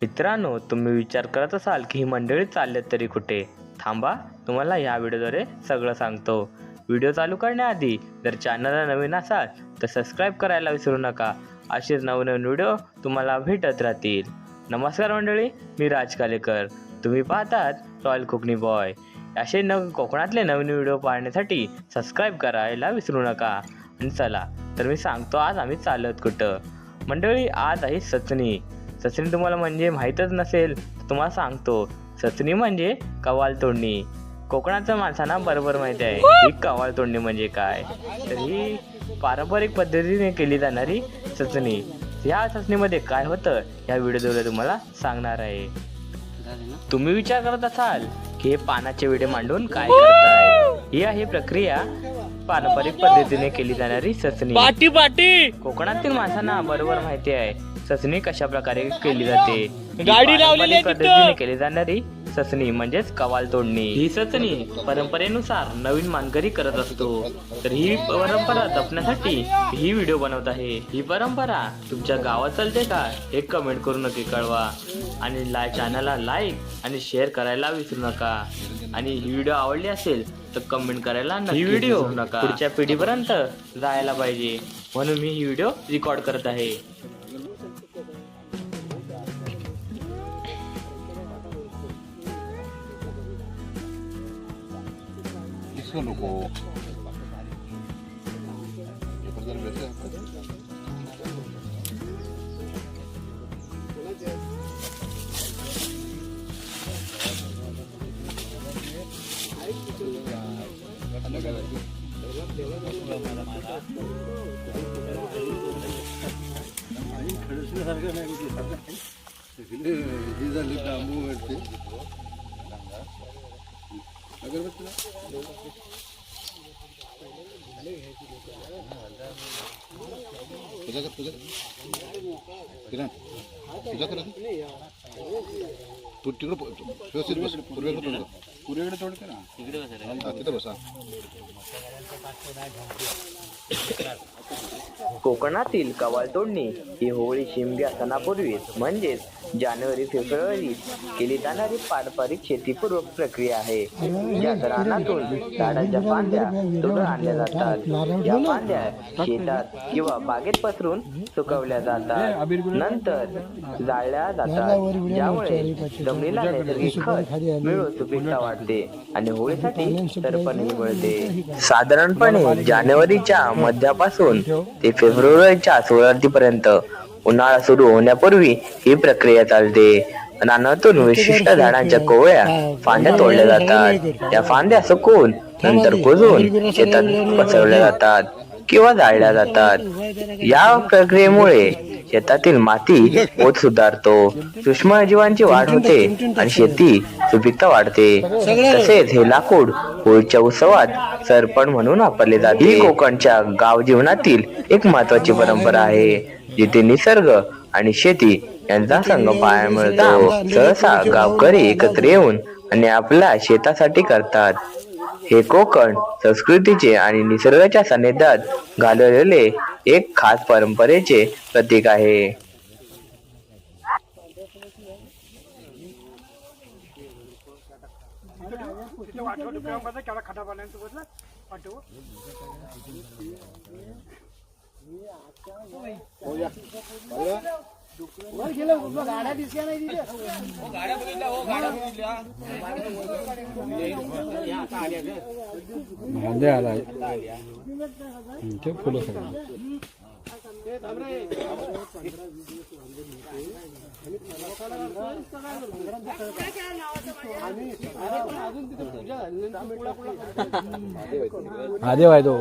मित्रांनो, तुम्ही विचार करत असाल की ही मंडळी चाललेत तरी कुठे? थांबा, तुम्हाला या व्हिडिओद्वारे सगळं सांगतो. व्हिडिओ चालू करण्याआधी जर चॅनलला नवीन असाल तर सबस्क्राईब करायला विसरू नका. असेच नवनवीन व्हिडिओ तुम्हाला भेटत राहतील. नमस्कार मंडळी, मी राज कालेकर. तुम्ही पाहतात रॉयल कोकणी बॉय. असे कोकणातले नवीन व्हिडिओ पाहण्यासाठी सबस्क्राईब करायला विसरू नका. आणि चला तर मी सांगतो आज आम्ही चालत कुठं. मंडळी, आज आहे सचनी. सचनी तुम्हाला म्हणजे माहीतच नसेल तर तुम्हाला सांगतो. सचनी म्हणजे कवाल तोडणी. कोकणाच्या माणसांना बरोबर माहिती आहे ही कवाल तोडणी म्हणजे काय. तर ही पारंपरिक पद्धतीने केली जाणारी सचनी. ह्या सचनीमध्ये काय होतं या व्हिडिओद्वारे तुम्हाला सांगणार आहे. तुम्ही विचार करत असाल की हे पानाचे विडे मांडून काय करताय. ही आहे प्रक्रिया पारंपरिक पद्धतीने केली जाणारी सचनी. कोकणातील माणसांना बरोबर माहिती आहे सचनी कशा प्रकारे केली जाते. पारंपरिक पद्धतीने केली जाणारी सचनी म्हणजेच कवाल तोडणी. ही सचनी परंपरेनुसार नवीन मानकरी करत असतो. तर ही परंपरा जपण्यासाठी ही व्हिडिओ बनवत आहे. ही परंपरा तुमच्या गावात चालते का हे कमेंट करून नक्की कळवा. आणि चॅनलला लाईक आणि शेअर करायला विसरू नका. आणि ही व्हिडिओ आवडली असेल तर कमेंट करायला नक्की विसरू नका. पुढच्या पिढीपर्यंत जायला पाहिजे म्हणून मी ही व्हिडिओ रेकॉर्ड करत आहे. इसको नको तू तिकडे व्यवस्थित बस. पूर्वेकडे तोड करा. तिथे बसा. कोकणातील कवाल तोडणी ही होळी शिमग्या सणापूर्वी म्हणजेच जानेवारी फेब्रुवारी केली जाणारी पारंपरिक शेतीपूर्वक प्रक्रिया आहे. या रानातून झाडांच्या फांद्या तोडून आणल्या जातात. या फांद्या शेतात किंवा बागेत पसरून सुकवल्या जातात. नंतर जाळल्या जातात, ज्यामुळे जमिनीला नैसर्गिक खत मिळून सुपीकता वाढते आणि होळीसाठी सरपणही मिळते. साधारणपणे जानेवारीच्या मध्यापासून ते फेब्रुवारीच्या सुरुवातीपर्यंत उन्हाळा सुरू होण्यापूर्वी ही प्रक्रिया चालते. रानातून विशिष्ट झाडांच्या कोवळ्या फांद्या तोडल्या जातात. या फांद्या सुकवून नंतर कुजून शेतात पसरवल्या जातात किंवा जाळल्या जातात. या प्रक्रियेमुळे शेतातील माती पोत सुधारतो, सूक्ष्मजीवांची वाढ होते आणि शेती सुपीकता वाढते. तसेच हे लाकूड होळीच्या उत्सवात सरपण म्हणून वापरले जाते. ही कोकणच्या गाव जीवनातील एक महत्वाची परंपरा आहे, जिथे निसर्ग आणि शेती यांचा संगम पाहायला मिळतो. सहसा गावकरी एकत्र येऊन आणि आपल्या शेतासाठी करतात. हे कोकण संस्कृतीचे आणि निसर्गाच्या सानिध्यात घालवलेले एक खास परंपरेचे प्रतीक आहे. महादेव आहे तो.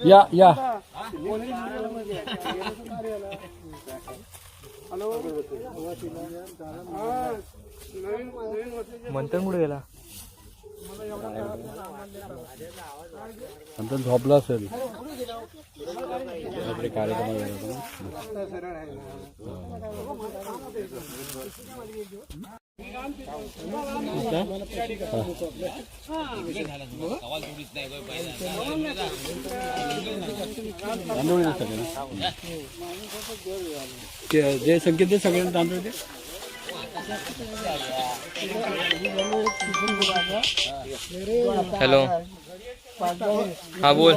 या मंथन कुठे गेला? नंतर झोपला असेल. कार्यक्रम जे संकेत ते सगळ्यांना तांदूळ दे. हॅलो, हा बोल.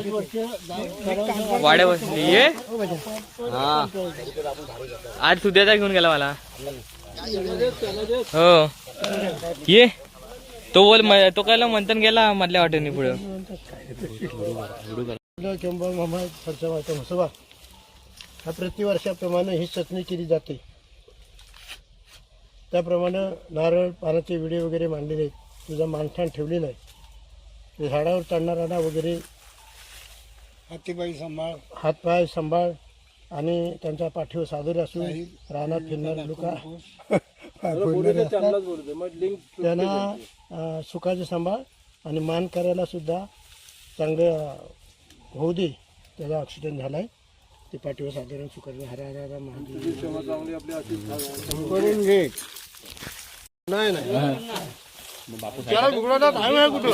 वाड्या बसली ये. हा, आज सुद्याचा घेऊन गेला मला. हो ये. तो बोल तो कायला मंथन गेला मधल्या वाटेने पुढे. हा प्रतिवर्षाप्रमाणे ही चटणी केली जाते. त्याप्रमाणे नारळ पानाचे विडे वगैरे मांडलेले आहेत. तुझा मानठाण ठेवलेला आहे. झाडावर चढणार राडा वगैरे, हातीपाय सांभाळ, हातपाय सांभाळ आणि त्यांच्या पाठीवर सादर असून रानात फिरणारे लोक त्यांना सुखाचे सांभाळ आणि मान करायला सुद्धा चांगलं होऊ दे. त्याचा ॲक्सिडेंट झाला आहे. ते पाठीवर साधारण सुखाचे हरा हरा महादेव करून घे. नाही नाही त्याला बिघडवता टाइम आहे कुठं.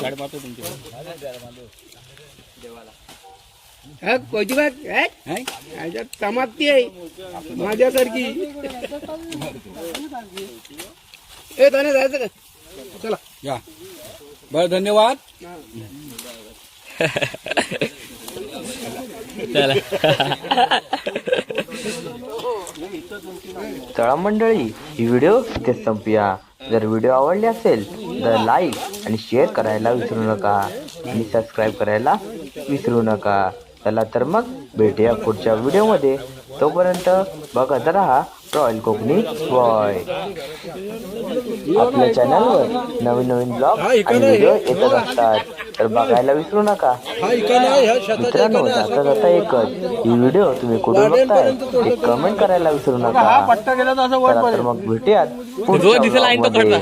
तमाती आहे माझ्यासारखी. ए त्याने जायचं का? चला या. बरं, धन्यवाद. चला मंडळी, ही व्हिडिओ इथेच संपूया. जर व्हिडिओ आवडली असेल तर लाईक आणि शेअर करायला विसरू नका आणि सबस्क्राईब करायला विसरू नका. चला तर मग भेटूया पुढच्या व्हिडिओमध्ये. तोपर्यंत बघत राहा रॉयल कोकणी बॉय. आपल्या चॅनलवर नवीन नवीन ब्लॉग आणि व्हिडिओ येतच असतात, तर बघायला विसरू नका. मित्रांनो, जाता जाता एकच, ही व्हिडिओ तुम्ही कुठून बघताय ते कमेंट करायला विसरू नका. चला तर मग भेटूयात पुढच्या व्लॉगमध्ये.